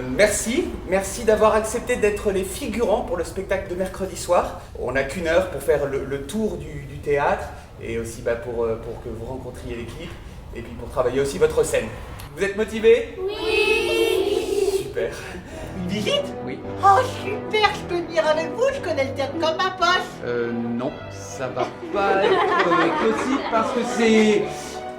Merci d'avoir accepté d'être les figurants pour le spectacle de mercredi soir. On n'a qu'une heure pour faire le tour du théâtre et aussi pour que vous rencontriez l'équipe et puis pour travailler aussi votre scène. Vous êtes motivés? Oui. Super. Une visite? Oui. Oh super, je peux venir avec vous, je connais le théâtre comme ma poche. Non, ça va pas être possible parce que c'est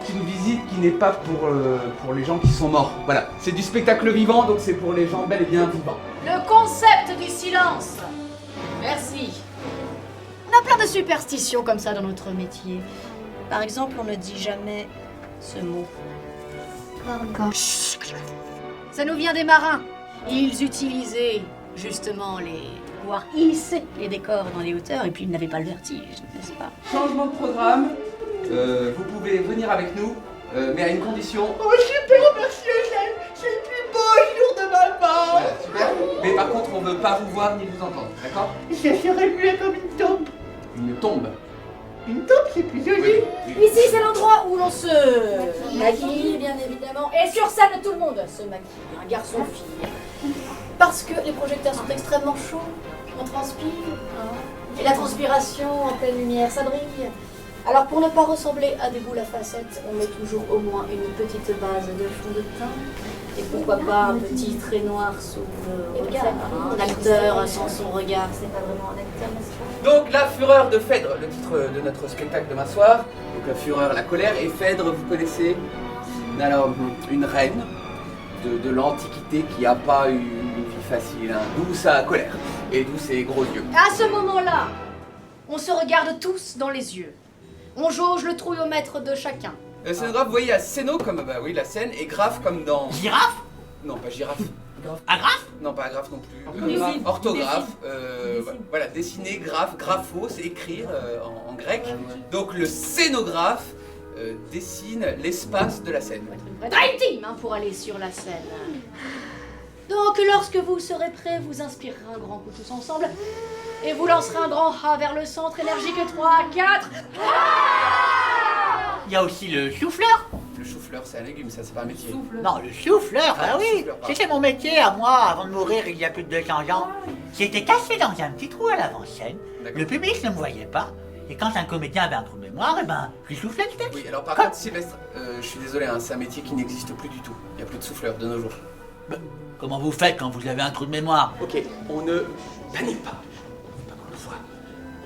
une visite qui n'est pas pour les gens qui sont morts. Voilà, c'est du spectacle vivant, donc c'est pour les gens bel et bien vivants. Le concept du silence. Merci. On a plein de superstitions comme ça dans notre métier. Par exemple, on ne dit jamais ce mot. Ça nous vient des marins. Ils utilisaient justement les pouvoirs hisser les décors dans les hauteurs et puis ils n'avaient pas le vertige, n'est-ce pas? Changement de programme, vous pouvez venir avec nous, mais à une condition. Oh super, merci Eugène, c'est le plus beau jour de ma part. Voilà, super. Mais par contre, on veut pas vous voir ni vous entendre, d'accord? Je serai muet comme une tombe. Une tombe. Une tombe, c'est plus joli. Ici, c'est l'endroit où l'on se maquille, bien évidemment. Et sur scène, tout le monde se maquille, un garçon-fille. Parce que les projecteurs sont extrêmement chauds, on transpire, hein. Et la transpiration en pleine lumière, ça brille. Alors pour ne pas ressembler à des boules à facettes, on met toujours au moins une petite base de fond de teint. Et pourquoi pas un petit trait noir sous le regard. Hein. Un acteur sans son regard, c'est pas vraiment un acteur, n'est-ce pas? Donc la fureur de Phèdre, le titre de notre spectacle demain soir. Donc la fureur, la colère, et Phèdre, vous connaissez? Alors, une reine de l'Antiquité qui n'a pas eu une vie facile, hein, d'où sa colère et d'où ses gros yeux. À ce moment-là, on se regarde tous dans les yeux. On jauge le trouillomètre de chacun. Scénographe, vous voyez, à scéno comme la scène, et graphe comme dans. Girafe? Non, pas girafe. Agrafe? Non, pas graphe non plus. Dessine. Orthographe. Voilà, dessiner, graphe, grapho, c'est écrire en grec. Donc le scénographe dessine l'espace de la scène. Une vraie dream team hein, pour aller sur la scène. Donc lorsque vous serez prêts, vous inspirerez un grand coup tous ensemble et vous lancerez un grand A vers le centre, énergique 3, 4. Il y a aussi le souffleur. Le chou-fleur, c'est un légume, ça, c'est pas un métier. Non, le souffleur, Ah, bah le oui. souffleur, pardon. C'était mon métier à moi avant de mourir il y a plus de 200 ans. J'étais caché dans un petit trou à l'avant-scène. D'accord. Le public ne me voyait pas. Et quand un comédien avait un trou de mémoire, je lui soufflais le texte. Oui, alors par contre, Sylvestre, je suis désolé, hein, c'est un métier qui n'existe plus du tout. Il n'y a plus de souffleurs de nos jours. Bah, comment vous faites quand vous avez un trou de mémoire? Ok, on ne panique pas. Pas qu'on le voit.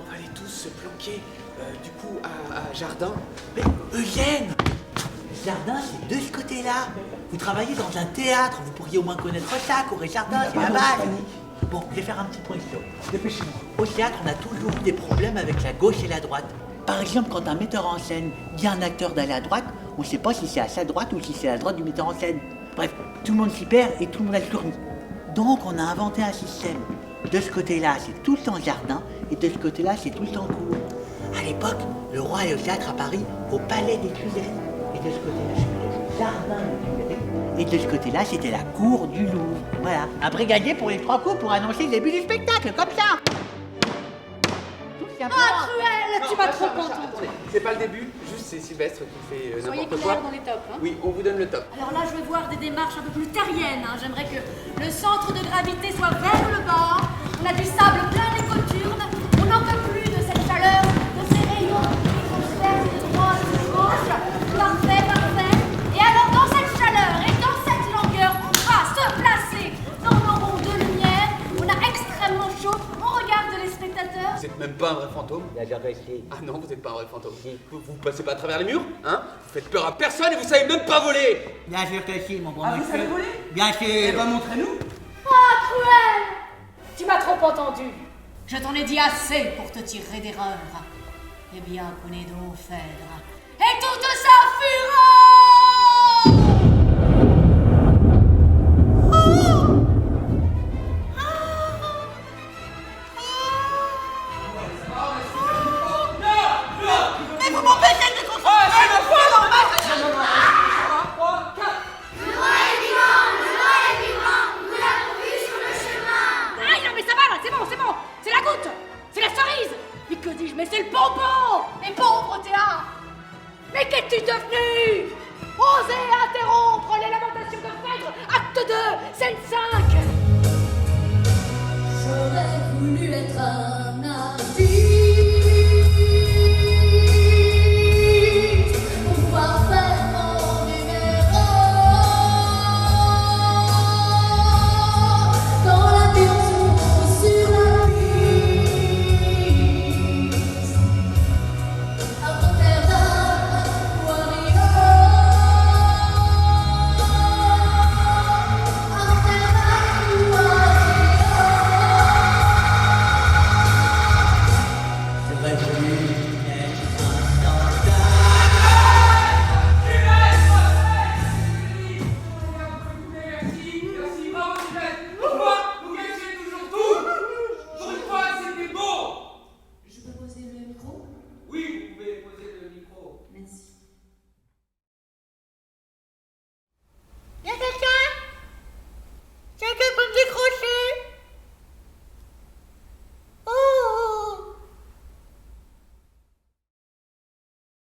On va aller tous se planquer, du coup, à Jardin. Mais Eugène, le jardin, c'est de ce côté-là. Vous travaillez dans un théâtre, vous pourriez au moins connaître ça, Corée Jardin, c'est la base. Bon, je vais faire un petit point historique. Dépêchez-moi. Au théâtre, on a toujours eu des problèmes avec la gauche et la droite. Par exemple, quand un metteur en scène dit à un acteur d'aller à droite, on ne sait pas si c'est à sa droite ou si c'est à la droite du metteur en scène. Bref, tout le monde s'y perd et tout le monde a le tournis. Donc, on a inventé un système. De ce côté-là, c'est tout le temps jardin, et de ce côté-là, c'est tout le temps cour. À l'époque, le roi allait au théâtre à Paris, au palais des Tuileries. Et de ce côté-là, c'était le jardin des Tuileries. Et de ce côté-là, c'était la cour du Louvre. Voilà, un brigadier pour les 3 coups pour annoncer le début du spectacle, comme ça. Tout simplement. Ah, cruel, tu m'as trop entendu. Attendez, c'est pas le début, juste c'est Sylvestre qui fait Soyez n'importe clair quoi. dans les tops. Hein. Oui, on vous donne le top. Alors là, je vais voir des démarches un peu plus terriennes. Hein. J'aimerais que le centre de gravité soit vers le bas. On a du sable plein les coturnes. On n'en peut plus de cette chaleur, de ces rayons qui transpercent de droite et de gauche. Parfait, parfait. Et alors, dans cette chaleur et dans cette longueur, on va se placer dans nos ronds de lumière. On a extrêmement chaud. On regarde les spectateurs. Vous êtes même pas un vrai fantôme. Ah non, vous n'êtes pas un vrai fantôme. Vous passez pas à travers les murs, hein? Vous faites peur à personne et vous savez même pas voler. Bien sûr que si, mon bon Ah, vous monsieur. savez voler? Bien sûr. Eh ben, montrez-nous. Ah, cruel! Tu m'as trop entendu. Je t'en ai dit assez pour te tirer d'erreur. Eh bien, connais donc Phèdre. Et toute sa fureur! Mais vous m'empêchez de concentrer. Aïe, non mais ça va là, c'est bon, c'est la goutte, c'est la cerise. Mais que dis-je, mais c'est le bonbon. Mais pauvre théâtre. Mais qu'es-tu devenu? Osez interrompre les lamentations de Phèdre, acte 2, scène 5.